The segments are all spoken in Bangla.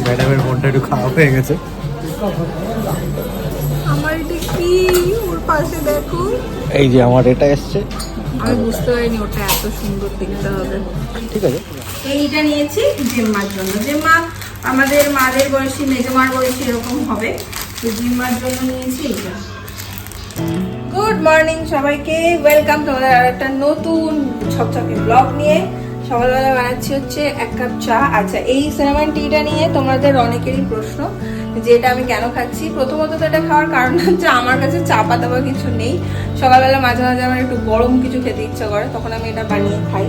ম্যাডামের মনটা একটু খারাপ হয়ে গেছে। আমার এটা কি ওর পাশে দেখো, এই যে আমার এটা এসছে, আমি বুঝতে পারিনি ওটা এত সুন্দর দেখতে হবে। ঠিক আছে। এইটা নিয়েছি জিম্মার জন্য, জিম্মা আমাদের মাদের বয়সী মেজমার বয়সী এরকম হবে, তো জিম্মার জন্য নিয়েছি এইটা। গুড মর্নিং সবাইকে, ওয়েলকাম তোমাদের আর একটা নতুন ছকছকে ব্লগ নিয়ে। সকালবেলা বানাচ্ছি হচ্ছে 1 কাপ চা। আচ্ছা, এই সিনামন টিটা নিয়ে তোমাদের অনেকেরই প্রশ্ন যে এটা আমি কেন খাচ্ছি। প্রথমত তো এটা খাওয়ার কারণ হচ্ছে আমার কাছে চা পাতা বা কিছু নেই। সকালবেলা মাঝে মাঝে আমার একটু গরম কিছু খেতে ইচ্ছা করে, তখন আমি এটা বানিয়ে খাই।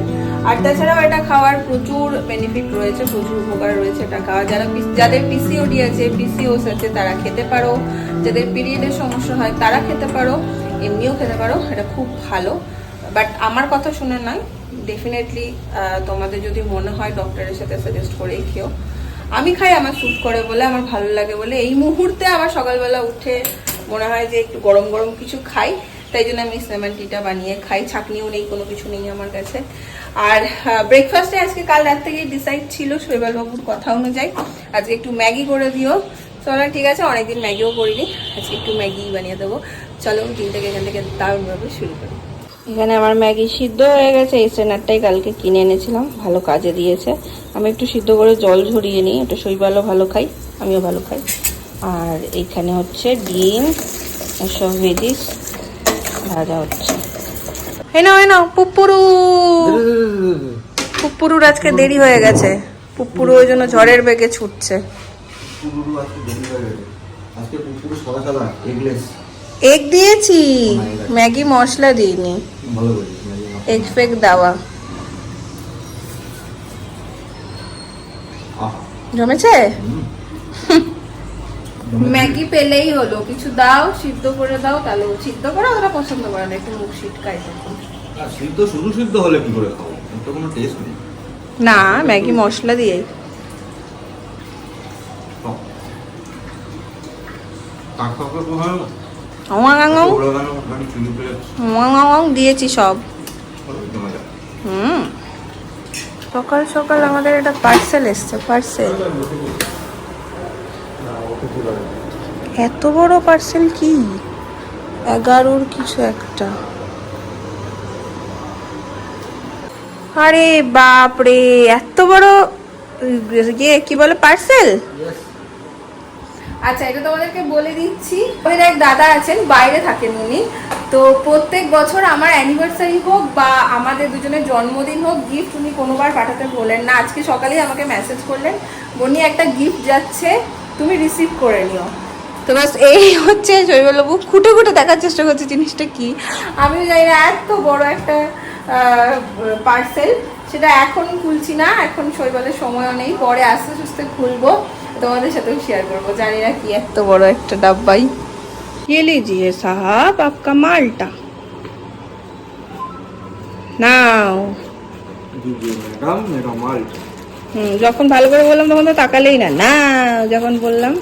আর তাছাড়াও এটা খাওয়ার প্রচুর বেনিফিট রয়েছে, প্রচুর উপকার রয়েছে এটা খাওয়া। যাদের পিসিওডি আছে, পিসিওস আছে তারা খেতে পারো, যাদের পিরিয়ডের সমস্যা হয় তারা খেতে পারো, এমনিও খেতে পারো। এটা খুব ভালো, বাট আমার কথা শুনে নয়, ডেফিনেটলি তোমাদের যদি মনে হয় ডক্টরের সাথে সাজেস্ট করেই খেও। আমি খাই আমার স্যুট করে বলে, আমার ভালো লাগে বলে। এই মুহূর্তে আমার সকালবেলা উঠে মনে হয় যে একটু গরম গরম কিছু খাই, তাই জন্য আমি সিনামন টিটা বানিয়ে খাই। ছাঁকনিও নেই, কোনো কিছু নেই আমার কাছে। আর ব্রেকফাস্টে আজকে কাল রাত থেকেই ডিসাইড ছিল শৈবাল বাবুর কথা অনুযায়ী আজকে একটু ম্যাগি করে দিও। চলো ঠিক আছে, অনেকদিন ম্যাগিও করিনি, আজকে একটু ম্যাগি বানিয়ে দেবো। চলো দিনটাকে এখান থেকে দারুণভাবে শুরু করি। এখানে আমার ম্যাগি সিদ্ধ হয়ে গেছে। এই স্ট্রেনারটাই কালকে কিনে এনেছিলাম, ভালো কাজে দিয়েছে। আমি একটু সিদ্ধ করে জল ঝরিয়ে নিই, একটু শৈবালও ভালো খাই, আমিও ভালো খাই। আর এইখানে হচ্ছে ডিম, সব ভেজিস ভাজা হচ্ছে। নাও পুপ্পুরু, পুপ্পুরুর আজকে দেরি হয়ে গেছে। পুপ্পুরু ওই জন্য ঝড়ের বেগে ছুটছে। এগ দিয়েছি, ম্যাগি মশলা দিইনি, এগ ফেক দেওয়া। জমেছে? ম্যাগি পেলেই হলো, কিছু দাও, সিদ্ধ করে দাও। তাহলে সিদ্ধ করে ওরা পছন্দ করে না, একটু মুখ সিটকাই তখন। সিদ্ধ শুধু সিদ্ধ হলে কি করে খাবো? তো কোনো টেস্ট নেই না, ম্যাগি মশলা দিয়ে দিয়েছি সব। সকাল সকাল আমাদের একটা পার্সেল এসছে। পার্সেল, এত বড় পার্সেল কি? 11 কিছু একটা। আরে বাপরে, এত বড় কি বলে পার্সেল। আচ্ছা, এটা তোমাদেরকে বলে দিচ্ছি, ওদের এক দাদা আছেন, বাইরে থাকেন উনি। তো প্রত্যেক বছর আমার অ্যানিভার্সারি হোক বা আমাদের দুজনের জন্মদিন হোক, গিফট উনি কোনোবার পাঠাতে বলেন না। আজকে সকালেই আমাকে মেসেজ করলেন, বনি একটা গিফট যাচ্ছে, তুমি রিসিভ করে নিও। তো বাস এই হচ্ছে শৈবালবাবু খুঁটে খুঁটে দেখার চেষ্টা করছে জিনিসটা কি। আমিও জানি না, এত বড় একটা পার্সেল। সেটা এখন খুলছি না, এখন শৈবালের সময়ও নেই, পরে আস্তে আস্তে খুলবো, তোমাদের সাথেও শেয়ার করবো। জানি না কি এত বড় একটা ডাব্বাই। ये लीजिए साहब आपका माल्टा, নাও। যখন ভালো করে বললাম তখন তো তাকালেই না। না, যখন বললাম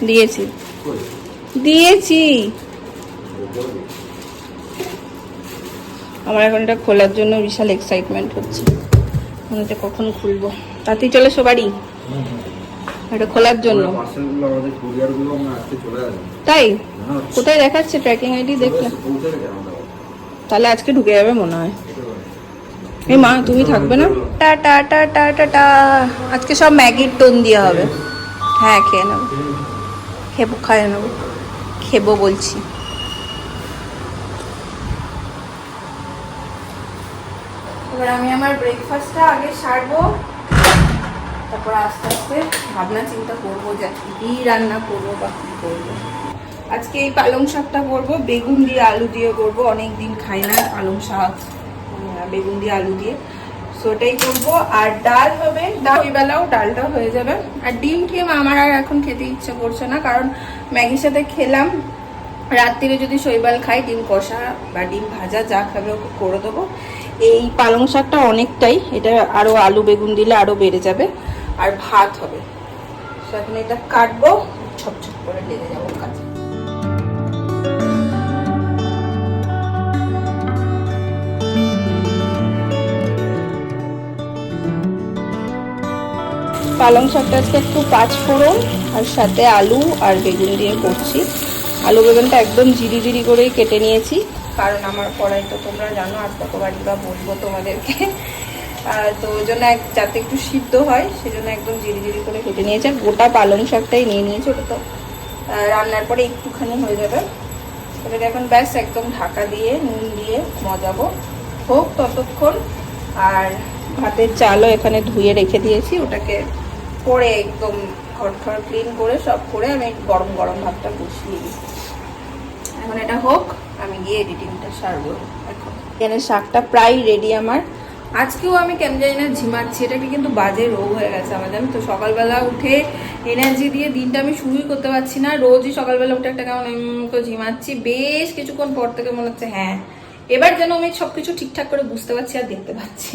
দিয়েছি দিয়েছি। আমার এখন এটা খোলার জন্য বিশাল এক্সাইটমেন্ট হচ্ছে, মনে হচ্ছে কখন খুলবো। তাতেই চলে এসো বাড়ি এটা খোলার জন্য। তাই কোথায় দেখাচ্ছে ট্র্যাকিং আইডি? দেখলে তাহলে আজকে ঢুকে যাবে মনে হয়। এই মা, তুমি থাকবে না? Tata tata tata. আজকে সব ম্যাগির টোন দিয়ে হবে। হ্যাঁ, খেয়ে নেবো, খাইয়ে নেবো, খেবো বলছি। এবার আমি আমার ব্রেকফাস্টটা আগে সারবো, তারপর আস্তে আস্তে ভাবনা চিন্তা করবো যে কি রান্না করবো বা কি করবো। আজকে এই পালং শাকটা করবো, বেগুন দিয়ে আলু দিয়ে করবো। অনেকদিন খাই না পালং শাক বেগুন দিয়ে আলু দিয়ে, ওটাই করবো। আর ডাল হবে, ওই বেলাও ডালটা হয়ে যাবে। আর ডিম আমার আর এখন খেতে ইচ্ছে করছে না, কারণ ম্যাগির সাথে খেলাম। রাত্রিরে যদি শৈবাল খাই, ডিম কষা বা ডিম ভাজা যা খাবে ওকে করে দেবো। এই পালং শাকটা অনেকটাই, এটা আরও আলু বেগুন দিলে আরও বেড়ে যাবে। আর ভাত হবে, এখন এটা কাটবো, ছপ করে লেগে যাবো কাজে। পালং শাকটা আজকে একটু পাঁচ ফোড়ন আর সাথে আলু আর বেগুন দিয়ে করছি। আলু বেগুনটা একদম ঝিরি ঝিরি করেই কেটে নিয়েছি, কারণ আমার কড়াই তো তোমরা জানো আর কতবারই বা বলবো তোমাদেরকে। তো ওই জন্য যাতে একটু সিদ্ধ হয় সেজন্য একদম ঝিরি ঝিরি করে কেটে নিয়েছি। আর গোটা পালং শাকটাই নিয়ে নিয়েছি, ওটা তো রান্নার পরে একটুখানি হয়ে যাবে। এটাকে এখন ব্যাস একদম ঢাকা দিয়ে নুন দিয়ে মজাবো, হোক ততক্ষণ। আর ভাতের চালও এখানে ধুয়ে রেখে দিয়েছি, ওটাকে করে একদম ঘর ক্লিন করে সব করে আমি গরম গরম ভাতটা বসিয়ে দিই। এখন এটা হোক, আমি গিয়ে এডিটিংটা সারবো। এখন এখানে শাকটা প্রায় রেডি আমার। আজকেও আমি কেমন জানি না ঝিমাচ্ছি, এটাকে কিন্তু বাজে রোগ হয়ে গেছে আমার, জানো তো। সকালবেলা উঠে এনার্জি দিয়ে দিনটা আমি শুরুই করতে পারছি না। রোজই সকালবেলা উঠে একটা কেমন ঝিমাচ্ছি, বেশ কিছুক্ষণ পর থেকে মনে হচ্ছে হ্যাঁ এবার যেন আমি সবকিছু ঠিকঠাক করে বুঝতে পারছি আর দেখতে পাচ্ছি।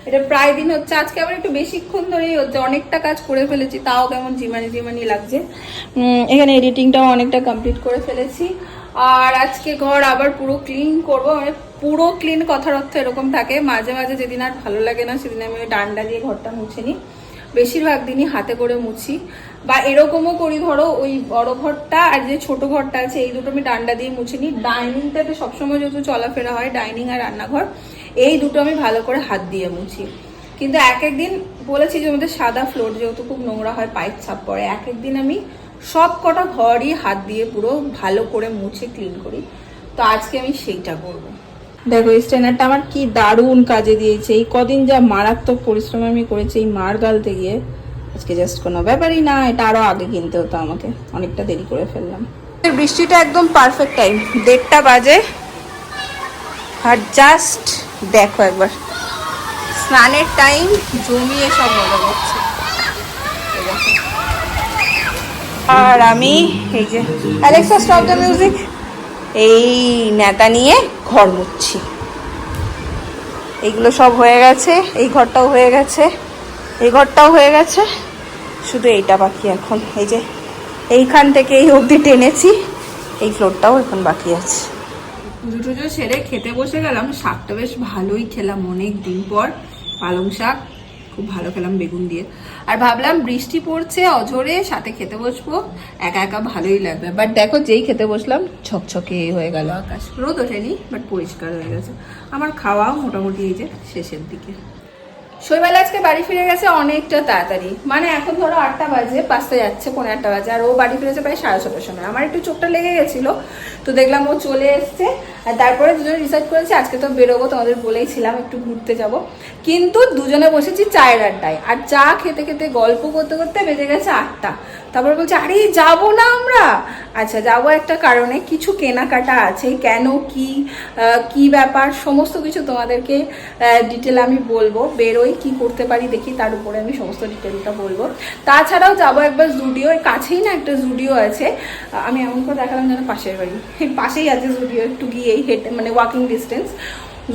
এটা প্রায় দিন হচ্ছে, আজকে আবার একটু বেশিক্ষণ ধরেই হচ্ছে। অনেকটা কাজ করে ফেলেছি, তাও কেমন ঝিমানি লাগছে। এখানে এডিটিংটাও অনেকটা কমপ্লিট করে ফেলেছি। আর আজকে ঘর আবার পুরো ক্লিন করবো। মানে পুরো ক্লিন কথার অর্থ এরকম থাকে, মাঝে মাঝে যেদিন আর ভালো লাগে না সেদিন আমি ওই ডান্ডা দিয়ে ঘরটা মুছে নিই। বেশিরভাগ দিনই হাতে করে মুছি, বা এরকমও করি, ধরো ওই বড় ঘরটা আর যে ছোট ঘরটা আছে এই দুটো আমি ডান্ডা দিয়ে মুছে নিই। ডাইনিংটাতে সবসময় যেহেতু চলাফেরা হয়, ডাইনিং আর রান্নাঘর, এই দুটো আমি ভালো করে হাত দিয়ে মুছি। কিন্তু এক একদিন বলেছি যে আমাদের সাদা ফ্লোর যেহেতু খুব নোংরা হয়, পায়ের ছাপ পড়ে, এক একদিন আমি সব কটা ঘরই হাত দিয়ে পুরো ভালো করে মুছে ক্লিন করি। তো আজকে আমি সেইটা করবো। দেখো এই স্ট্যান্ডারটা আমার কি দারুণ কাজে দিয়েছে। এই কদিন যা মারাত্মক পরিশ্রম আমি করেছি এই মার গালতে গিয়ে, আজকে জাস্ট কোনো ব্যাপারই না। এটা আরো আগে কিনতে হতো আমাকে, অনেকটা দেরি করে ফেললাম। বৃষ্টিটা একদম পারফেক্ট টাইম, 1:30 বাজে। আর জাস্ট দেখো একবার স্নানের টাইম জমিয়ে সব মজা করছে। আর আমি এই যে অ্যালেক্সা স্টপ দ্য মিউজিক, এই নেতা নিয়ে ঘর মুছছি। এইগুলো সব হয়ে গেছে, এই ঘরটাও হয়ে গেছে, এই ঘরটাও হয়ে গেছে, শুধু এইটা বাকি এখন। এই যে এইখান থেকে এই অবধি টেনেছি, এই ফ্লোরটাও এখন বাকি আছে। পুজো টুজো সেরে খেতে বসে গেলাম। শাকটা বেশ ভালোই খেলাম, অনেক দিন পর পালং শাক খুব ভালো খেলাম বেগুন দিয়ে। আর ভাবলাম বৃষ্টি পড়ছে অঝোরে, সাথে খেতে বসবো, একা একা ভালোই লাগবে। বাট দেখো যেই খেতে বসলাম ঝকঝকে হয়ে গেল আকাশ। রোদ ওঠেনি বাট পরিষ্কার হয়ে গেছে। আমার খাওয়াও মোটামুটি এই যে শেষের দিকে। শৈবাল আজকে বাড়ি ফিরে গেছে অনেকটা তাড়াতাড়ি, মানে এখন ধরো 8টা বাজে, 5টা যাচ্ছে, 8:15 বাজে। আর ও বাড়ি ফিরেছে প্রায় 6:30টার সময়। আমার একটু চোখটা লেগে গেছিলো, তো দেখলাম ও চলে এসছে। আর তারপরে দুজনে ডিসাইড করেছি আজকে তো বেরোবো, তোমাদের বলেইছিলাম একটু ঘুরতে যাব। কিন্তু দুজনে বসেছি চায়ের আড্ডায়, আর চা খেতে খেতে গল্প করতে করতে বেজে গেছে 8টা। তারপরে বলছে আরে যাবো না আমরা? আচ্ছা যাবো একটা কারণে, কিছু কেনাকাটা আছে। কেন, কি ব্যাপার সমস্ত কিছু তোমাদেরকে ডিটেল আমি বলবো। বেরোই কি করতে পারি দেখি, তার উপরে আমি সমস্ত ডিটেলটা বলবো। তাছাড়াও যাবো একবার জুডিও, কাছেই না একটা জুডিও আছে। আমি এমন করে দেখালাম যেন পাশের বাড়ি, পাশেই আছে জুডিও, একটু গিয়েই হেঁটে মানে ওয়াকিং ডিস্টেন্স।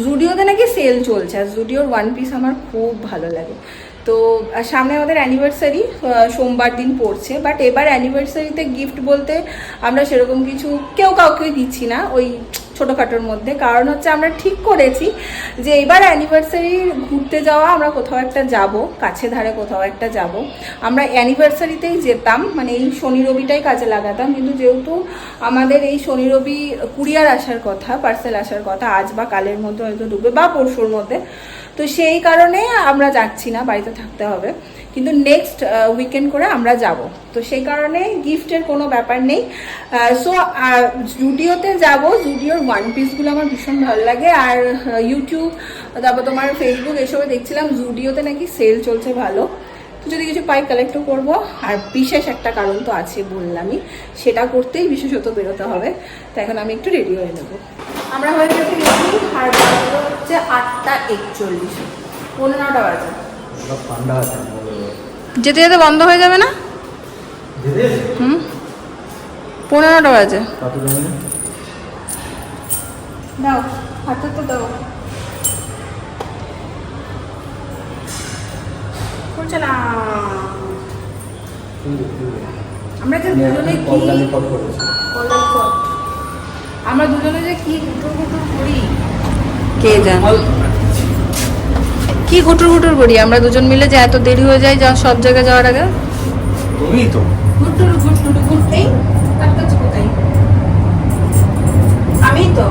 জুডিওতে নাকি সেল চলছে, আর জুডিওর ওয়ান পিস আমার খুব ভালো লাগে। তো সামনে আমাদের অ্যানিভার্সারি সোমবার দিন পড়ছে, বাট এবার অ্যানিভার্সারিতে গিফট বলতে আমরা সেরকম কিছু কেউ কাউকে দিচ্ছি না, ওই ছোটোখাটোর মধ্যে। কারণ হচ্ছে আমরা ঠিক করেছি যে এবার অ্যানিভার্সারি ঘুরতে যাওয়া, আমরা কোথাও একটা যাব, কাছে ধারে কোথাও একটা যাব। আমরা অ্যানিভার্সারিতেই যেতাম, মানে এই শনি রবিটাই কাজে লাগাতাম, কিন্তু যেহেতু আমাদের এই শনি রবি কুরিয়ার আসার কথা, পার্সেল আসার কথা, আজ বা কালের মধ্যে হয়তো ঢুকবে বা পরশুর মধ্যে, তো সেই কারণে আমরা যাচ্ছি না, বাড়িতে থাকতে হবে। কিন্তু নেক্সট উইকেন্ড করে আমরা যাব, তো সেই কারণে গিফটের কোনো ব্যাপার নেই। সো জুডিওতে যাব, জুডিওর ওয়ান পিসগুলো আমার ভীষণ ভালো লাগে। আর ইউটিউব, তারপর তোমার ফেসবুক এসবে দেখছিলাম জুডিওতে নাকি সেল চলছে ভালো, তো যদি কিছু পাই কালেক্টও করবো। আর বিশেষ একটা কারণ তো আছে বললামই, সেটা করতেই বিশেষত বেরোতে হবে। তো এখন আমি একটু রেডি হয়ে নেবো। আমরা হয়ে গেছি রেডি, আর বাজে হচ্ছে 8:41, 9:15 বাজে। যেতে যেতে বন্ধ হয়ে যাবে না? 15টা বাজে। দাও হাতে তো দাও, করছে না। আমরা যে দুজনে কি আমরা দুজনে যে কি গুটুর গুটুর করি কে জানে, কি ঘুটুর ঘুটুর করি আমরা দুজন মিলে, যে এত দেরি হয়ে যায় যা সব জায়গায় যাওয়ার আগে? তুমিই তো ঘুটুর ঘুটুর ঘুরতেই কাটতেছ কোথায়? আমি তো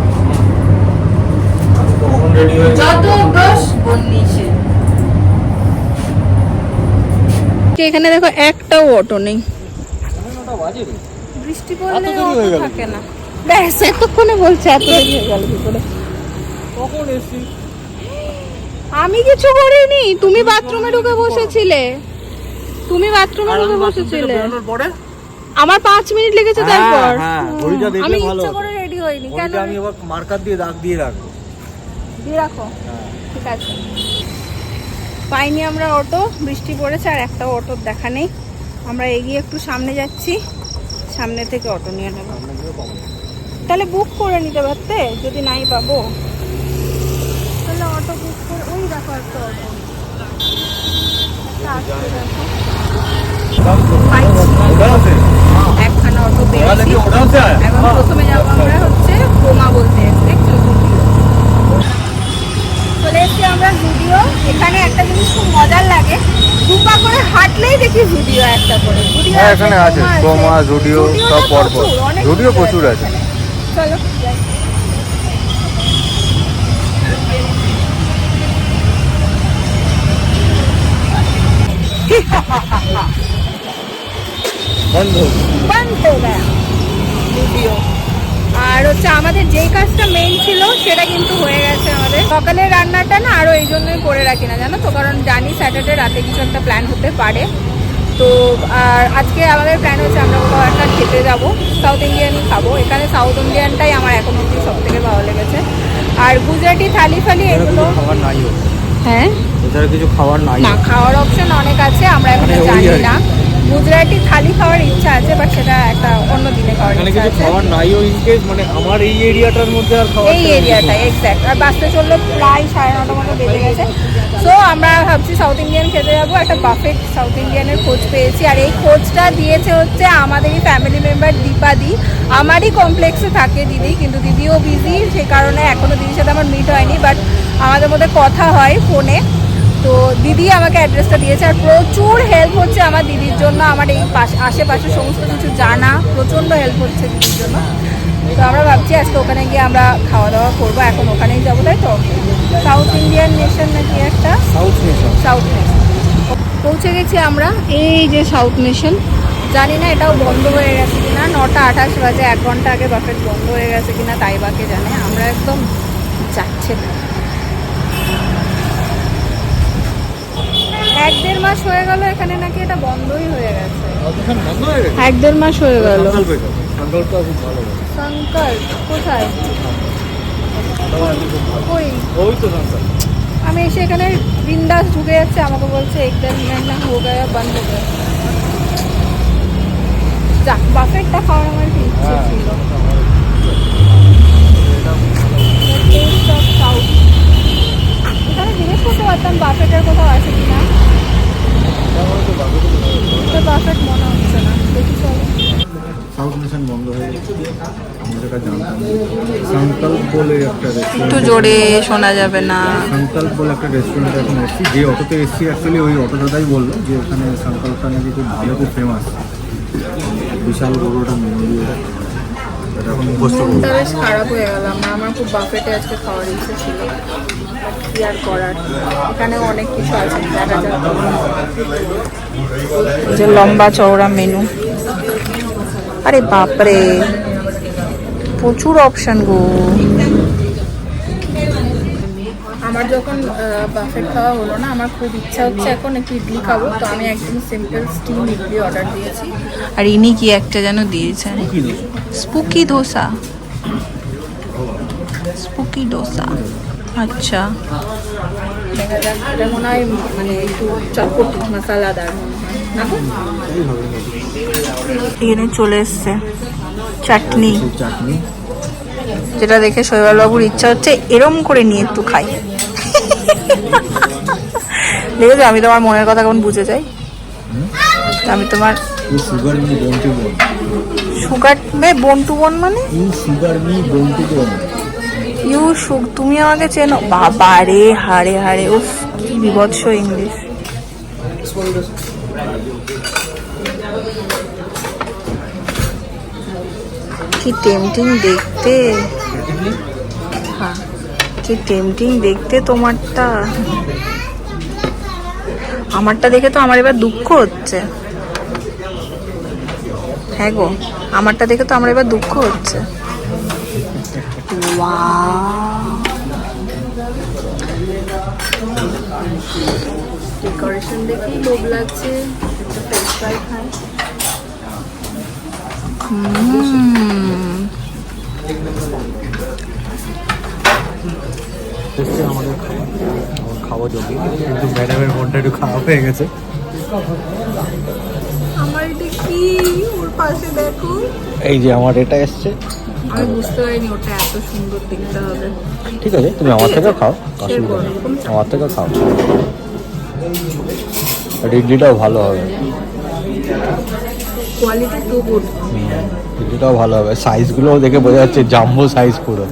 কখন রেডি হয়ে যত ব্রশ বন্নিছে। এখানে দেখো একটাও অটো নেই, বৃষ্টি পড়লে অটো থাকে না। ব্যাস এতক্ষণে বলছে এত দেরি হয়ে গেল কি করে? কখন এসছি? আমি কিছু করিনি, তুমি বাথরুমে ঢুকে বসেছিলে। তুমি বাথরুমে ঢুকে বসেছিলে। আমার 5 মিনিট লেগেছে তারপর। আমি ইচ্ছা করে রেডি হইনি। কেন? আমি আবার মার্কার দিয়ে দাগ দিয়ে রাখবো। দিয়ে রাখো, ঠিক আছে। পাইনি আমরা অটো, বৃষ্টি পড়েছে আর একটা অটোর দেখা নেই। আমরা এগিয়ে একটু সামনে যাচ্ছি, সামনে থেকে অটো নিয়ে নেব। তাহলে বুক করে নিতে পারতে, যদি নাই পাবো তাহলে অটো বুক করে। ওই দেখো একটা অটো, একটা আসছে দেখো। একখানা অটো পেয়েছি। এখন প্রথমে যাবো আমরা হচ্ছে বোমা বলতে, দেখছো? চলে এসছি আমরা জুডিও। এখানে একটা জিনিস খুব মজার লাগে, দুপা করে হাঁটলেই দেখি জুডিও একটা করে। জুডিও এখানে আছে বোমা, জুডিও সব পরপর। জুডিও প্রচুর আছে। চলো যাই। বন্ধ হয়ে গেল জুডিও। আর হচ্ছে আমাদের যেই কাজটা মেইন ছিল সেটা কিন্তু হয়ে গেছে আমাদের। সকালের রান্নাটা না আরও এই জন্যই করে রাখি না, জানো তো, কারণ জানি স্যাটারডে রাতে কিছু একটা প্ল্যান হতে পারে। তো আর আজকে আমাদের প্ল্যান হচ্ছে আমরা কোথাও একটা খেতে যাবো, সাউথ ইন্ডিয়ানই খাবো। এখানে সাউথ ইন্ডিয়ানটাই আমার এখন অবধি সব থেকে ভালো লেগেছে। আর গুজরাটি থালি ফালি এগুলো খাবার নাই, হ্যাঁ এছাড়া কিছু খাবার নাই না, খাওয়ার অপশন অনেক আছে, আমরা এখন জানি না। গুজরাটি থালি খাওয়ার ইচ্ছা আছে, বাট সেটা একটা অন্য দিনে খাওয়ার এখানে ইচ্ছা কিছু আছে। খাবার নাইও ইনকেস, মানে আমার এই এরিয়াটার মধ্যে আর খাবার এই এরিয়াটা এক্স্যাক্ট। আর বাসতে চললো প্রায় 9:30 মতো বেজে গেছে। সো আমরা ভাবছি সাউথ ইন্ডিয়ান খেতে যাবো। একটা বাফেট সাউথ ইন্ডিয়ানের খোঁজ পেয়েছি, আর এই খোঁজটা দিয়েছে হচ্ছে আমাদেরই ফ্যামিলি মেম্বার দীপাদি। আমারই কমপ্লেক্সে থাকে দিদি, কিন্তু দিদিও বিজি, সে কারণে এখনো দিদির সাথে আমার মিট হয়নি, বাট আমাদের মধ্যে কথা হয় ফোনে। তো দিদি আমাকে অ্যাড্রেসটা দিয়েছে, আর প্রচুর হেল্প হচ্ছে আমার দিদির জন্য। আমার এই আশেপাশে সমস্ত কিছু জানা প্রচণ্ড হেল্প হচ্ছে দিদির জন্য। তো আমরা ভাবছি আজকে ওখানে গিয়ে আমরা খাওয়া দাওয়া করবো। এখন ওখানেই যাবো, তাই তো? সাউথ ইন্ডিয়ান নেশন নাকি একটা, সাউথ নেশন। সাউথ নেশন পৌঁছে গেছি আমরা। এই যে সাউথ নেশন, জানি না এটাও বন্ধ হয়ে গেছে কিনা। 9:28 বাজে, 1 ঘন্টা আগে বাফেট বন্ধ হয়ে গেছে কিনা তাই বাকে জানে। আমরা একদম যাচ্ছে না। 1-1.5 মাস হয়ে গেল এখানে নাকি এটা বন্ধই হয়ে গেছে। 1-1.5 মাস হয়ে গেল। শঙ্কর কোথায়? ওই তো শঙ্কর। আমি এসে এখানে বিন্দাস ঢুকে যাচ্ছে, আমাকে বলছে একদম না হো গয়া বন্ধ হয়ে গেছে। যাক, বাফেটটা খাওয়ার আমার কি ইচ্ছে ছিল। এখানে জিজ্ঞেস করতে পারতাম বাফেটের কোথাও আছে কিনা। বাফেট মনে হচ্ছে না, দেখি চলো। সাউথ নেশন বন্ধ হয়ে গেছে, আমরা যেটা জানতাম। সংকল্প বলে একটা রেস্টুরেন্ট, একটু জোরে শোনা যাবে না। সংকল্প বলে একটা রেস্টুরেন্টে এখন এসেছি। যে অটোতে এসেছি অ্যাকচুয়ালি ওই অটো দাদাই বললো যে ওখানে সংকল্পটা নাকি খুব ভালো, খুব ফেমাস। বিশাল বড় একটা মেনু দিয়ে এটা এখন মুখস্থ করবো। মনটা বেশ খারাপ হয়ে গেল। আমার খুব বাফেটে আজকে খাওয়ার ইচ্ছে ছিল, কি আর করার। এখানে অনেক কিছু আছে, দেখা যাক। যে লম্বা চওড়া মেনু, আরে বাপরে প্রচুর অপশন গো। আমার যখন বাফেট খাওয়া হলো না, আমার খুব ইচ্ছা হচ্ছে এখন একটু ইডলি খাবো। তো আমি একদম সিম্পল স্টিম ইডলি অর্ডার দিয়েছি। আর ইনি কি একটা যেন দিয়েছেন, স্পুকি ধোসা। স্পুকি ডোসা, আচ্ছা দেখা যাক। এটা মনে হয় মানে একটু চটপটি মশলাদার মনে হয় না। এখানে চলে এসছে চাটনি, চাটনি, যেটা দেখে শৈবাল বাবুর ইচ্ছা হচ্ছে এরম করে নিয়ে একটু খাই। দেখেছো আমি তোমার মনের কথা কেমন বুঝে যাই। আমি তোমার সুগার মি বোন টু বোন। সুগার মে বোন টু বোন মানে সুগার মি বোন টু বোন। তুমি আমাকে চেনো? বাবা রে, হারে হারে, উফ কি বিভৎস ইংলিশ। কি টেম্পটিং দেখতে, হ্যাঁ কি টেম্পটিং দেখতে তোমারটা। আমারটা দেখে তো আমার এবার দুঃখ হচ্ছে। হ্যাঁ গো, আমারটা দেখে তো আমার এবার দুঃখ হচ্ছে। ডেকোরেশন দেখেই লোভ লাগছে, একটা ফ্রেঞ্চ ফ্রাই খাই। আমাদের খাওয়া যোগ্য, কিন্তু ম্যাডামের মনটা একটু খারাপ হয়ে গেছে। আমার এটা কি, ওর পাশে দেখো। এই যে আমার এটা এসছে, আমি বুঝতে পারিনি ওটা এত সুন্দর দেখতে হবে। ঠিক আছে তুমি আমার থেকে খাও, অসুবিধা নেই, আমার থেকে খাও। ইডলিটাও ভালো হবে, কোয়ালিটি টু গুড। ইডলিটাও ভালো হবে, সাইজগুলোও দেখে বোঝা যাচ্ছে জাম্বো সাইজ পুরো,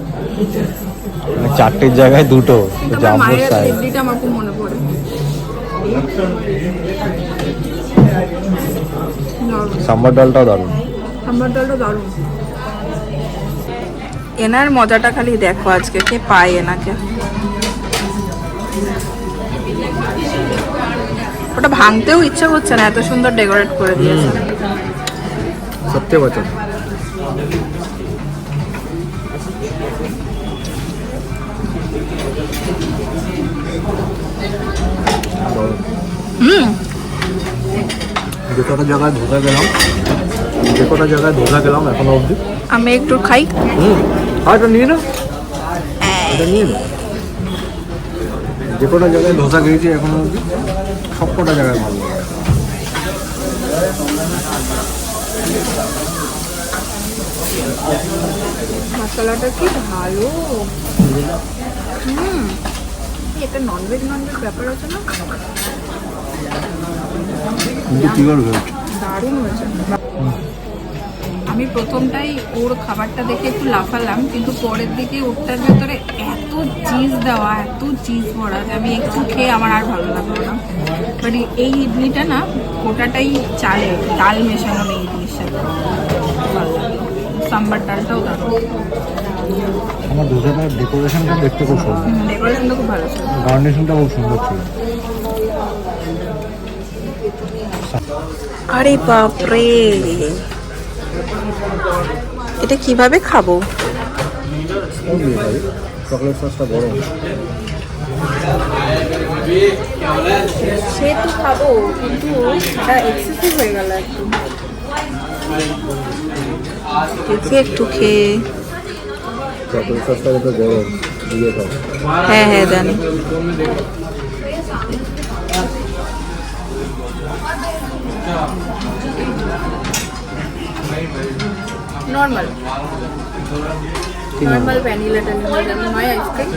মানে 4টের জায়গায় 2টো জাম্বো সাইজ। ইডলিটা আমার খুব মনে পড়ে। সাম্বার ডালটাও দারুণ, সাম্বার ডালটা দারুণ। এনার মজাটা খালি দেখো, আজকে কে পায় এনাকে। ওটা ভাঙতেও ইচ্ছা করছে না, এত সুন্দর ডেকোরেট করে দিয়েছে। সত্যি বচন। যে কটা জায়গায় ধোকা গেলাম এখনো অবধি। আমি একটু খাই। এটা নিয়ে না, এটা নিয়ে না। যে কটা জায়গায় ধোসা খেয়েছি এখনো অবধি, সব কটা জায়গায় ভালো লাগে। মশলাটা কি ভালো। এটা ননভেজ ব্যাপার আছে না, কিন্তু পিওর ভেজ, দারুণ হয়েছে। আমি প্রথমটাই ওর খাবারটা দেখে একটু লাফালাম, কিন্তু পরের দিকে ওরটার ভেতরে এত চিজ দেওয়া, এত চিজ ভরা যে আমি একটু খেয়ে আমার আর ভালো লাগলো না। বাট এই ইডলিটা না গোটাটাই চালে ডাল মেশানো নেই ইডলির সাথে, ভালো লাগলো। সাম্বার ডালটাও দারুণ। আমার ধোসাটার ডেকোরেশনটা দেখতে খুব সুন্দর, ডেকোরেশনটা খুব ভালো ছিল, গার্নিশিংটা খুব সুন্দর ছিল। আরে বাপরে, এটা কিভাবে খাবো? চকলেট সসটা গরম, সে তো খাবো, কিন্তু এটা এক্সেসিভ হয়ে গেল একটু। দেখি একটু খেয়ে। চকলেট সসটা তো গরম দিয়ে খাও। হ্যাঁ হ্যাঁ জানি। নর্মাল ভ্যানিলা টানিলা যেমন হয় আইসক্রিম,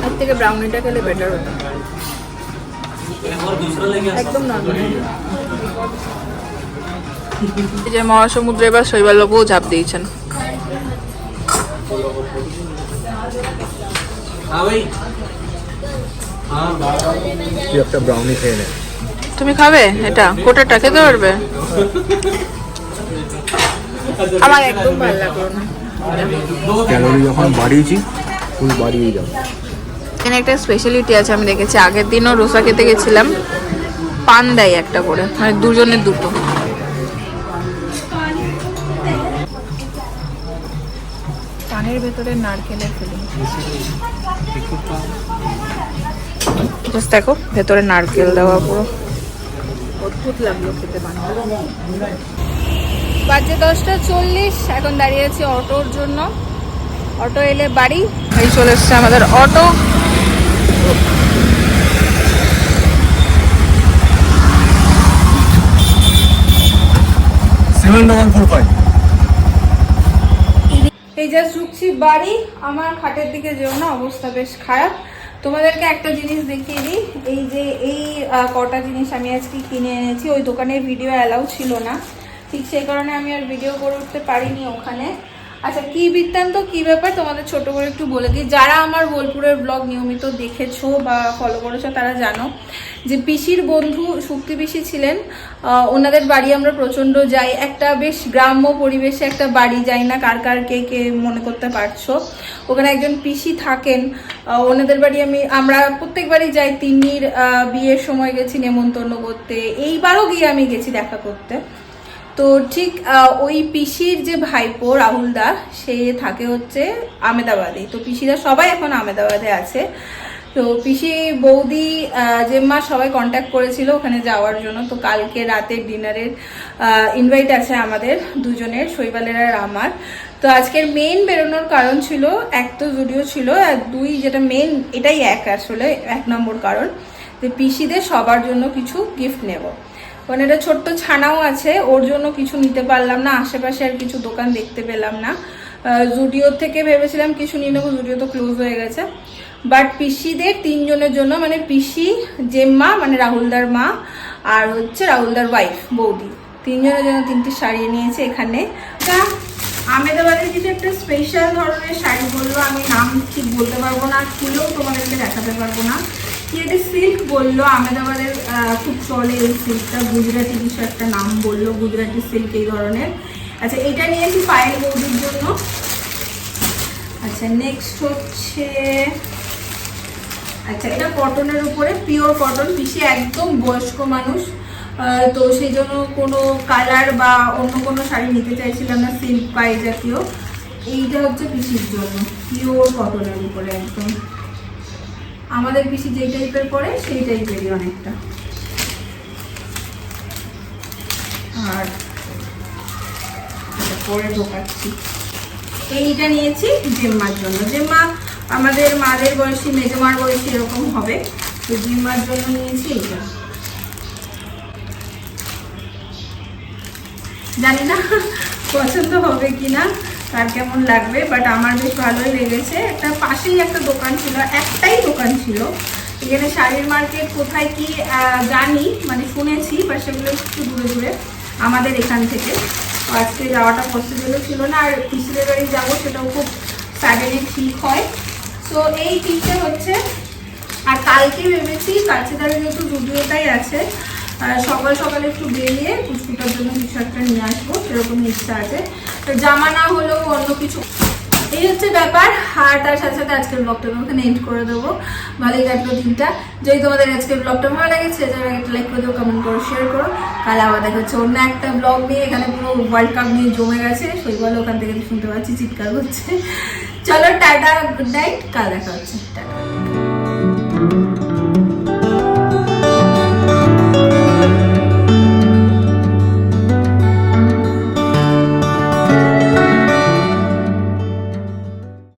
এর থেকে ব্রাউনিটা খেলে বেটার হতো। একদম নর্মাল। এই যে মহাসমুদ্রে এবার শৈবালবাবুও ঝাঁপ দিয়েছেন। তুই একটা ব্রাউনি খেয়ে নে। তুমি খাবে এটা? কোটাটা খেতে পারবে? আমার একদম ভালো লাগলো না। ক্যালোরি যখন বাড়িয়েছি ফুল বাড়িয়ে যাও। এখানে একটা স্পেশালিটি আছে, আমি দেখেছি আগের দিনও রোসা খেতে গেছিলাম, পান দেয় একটা করে, মানে দুজনের দুটো। পানের ভেতরে নারকেলের ফিলিং, জাস্ট দেখো ভেতরে নারকেল দেওয়া, পুরো অদ্ভুত লাগলো খেতে। বাজে 10:40, এখন দাঁড়িয়ে আছি অটোর জন্য। অটো এলে বাড়ি। এই চলে এসছে আমাদের অটো। এই যা ঢুকছি বাড়ি, আমার খাটের দিকে যেও না, অবস্থা বেশ খারাপ। তোমাদেরকে একটা জিনিস দেখিয়ে দিই, এই যে এই কটা জিনিস আমি আজকে কিনে এনেছি। ওই দোকানের ভিডিও অ্যালাউ ছিল না, ঠিক সেই কারণে আমি আর ভিডিও করে উঠতে পারিনি ওখানে। আচ্ছা কি বৃত্তান্ত কি ব্যাপার তোমাদের ছোট করে একটু বলে দিই। যারা আমার বোলপুরের ব্লগ নিয়মিত দেখেছো বা ফলো করেছো তারা জানো যে পিসির বন্ধু শুক্তি পিসি ছিলেন, ওনাদের বাড়ি আমরা প্রচণ্ড যাই। একটা বেশ গ্রাম্য পরিবেশে একটা বাড়ি, যাই না কার কার কে কে মনে করতে পারছো। ওখানে একজন পিসি থাকেন, ওনাদের বাড়ি আমরা প্রত্যেকবারই যাই। তিন্নির বিয়ের সময় গেছি নেমন্তন্ন করতে, এইবারও গিয়ে আমি গেছি দেখা করতে। তো ঠিক ওই পিসির যে ভাইপো রাহুলদা, সে থাকে হচ্ছে আমেদাবাদে। তো পিসিরা সবাই এখন আমেদাবাদে আছে। তো পিসি বৌদি জেম্মা সবাই কন্ট্যাক্ট করেছিল ওখানে যাওয়ার জন্য। তো কালকে রাতের ডিনারের ইনভাইট আছে আমাদের দুজনের, শৈবালের আর আমার। তো আজকের মেইন বেরোনোর কারণ ছিল, এক তো জুডিও ছিল, আর দুই যেটা মেইন, এটাই আসলে 1 নম্বর কারণ যে পিসিদের সবার জন্য কিছু গিফট নেব। ওখানে একটা ছোট্ট ছানাও আছে, ওর জন্য কিছু নিতে পারলাম না, আশেপাশে আর কিছু দোকান দেখতে পেলাম না। জুডিও থেকে ভেবেছিলাম কিছু নিয়ে নেবো, জুডিও তো ক্লোজ হয়ে গেছে। বাট পিসিদের 3 জনের জন্য, মানে পিসি, জেম্মা মানে রাহুলদার মা, আর হচ্ছে রাহুলদার ওয়াইফ বৌদি, 3 জনের জন্য 3টি শাড়ি নিয়েছে এখানে। এটা আমেদাবাদের কিছু একটা স্পেশাল ধরনের শাড়ি বললো, আমি নাম ঠিক বলতে পারবো না, খুলেও তোমাদেরকে দেখাতে পারবো না। কি একটা সিল্ক বললো, আমেদাবাদের খুব চলে এই সিল্কটা, গুজরাটি কিছু একটা নাম বললো, গুজরাটি সিল্ক এই ধরনের। আচ্ছা এটা নিয়েছি পায়েল বৌদির জন্য। আচ্ছা নেক্সট হচ্ছে, আচ্ছা এটা কটনের উপরে, পিওর কটন। পিসি একদম বয়স্ক মানুষ, তো সেই জন্য কোনো কালার বা অন্য কোনো শাড়ি নিতে চাইছিলাম না, সিল্ক বা এই জাতীয়। এইটা হচ্ছে পিসির জন্য, পিওর কটনের উপরে একদম। আমাদের পিসি যেই টাইপের পরে সেই টাইপেরই অনেকটা। আর পরে ঢোকাচ্ছি, এইটা নিয়েছি জেম্মার জন্য। জেম্মা আমাদের মাদের বয়সী, মেজমার বয়সী এরকম হবে, তো জেম্মার জন্য নিয়েছি এইটা। জানি না পছন্দ হবে কিনা, তার কেমন লাগবে, বাট আমার বেশ ভালোই লেগেছে। একটা পাশেই একটা দোকান ছিল, একটাই দোকান ছিল এখানে। শাড়ির মার্কেট কোথায় কি জানি, মানে শুনেছি, বা সেগুলো একটু দূরে দূরে আমাদের এখান থেকে। আজকে যাওয়াটা পসিবলও ছিল না, আর পিসিদের বাড়ি যাবো সেটাও খুব সাডেনলি ঠিক হয়। সো এই তিনটে হচ্ছে। আর কালকে ভেবেছি কাছে তারা যেহেতু জুডিওটাই আছে, সকাল সকালে একটু বেরিয়ে পুষ্পিটার জন্য কিছু একটা নিয়ে আসবো, সেরকম ইচ্ছা আছে। জামা না হলেও অন্য কিছু, এই হচ্ছে ব্যাপার। আর তার সাথে সাথে আজকের ব্লগটা আমি ওখানে এন্ড করে দেবো। ভালোই কাটলো দিনটা। যদি তোমাদের আজকের ব্লগটা ভালো লেগেছে, যারা একটা লাইক করে দেবো, কমেন্ট করো, শেয়ার করো। কাল আবার দেখা হচ্ছে অন্য একটা ব্লগ নিয়ে। এখানে পুরো ওয়ার্ল্ড কাপ নিয়ে জমে গেছে, শৈবাল ওখান থেকে শুনতে পাচ্ছি চিৎকার করছে। চলো টাটা, গুড নাইট, কাল দেখা হচ্ছে, টাটা।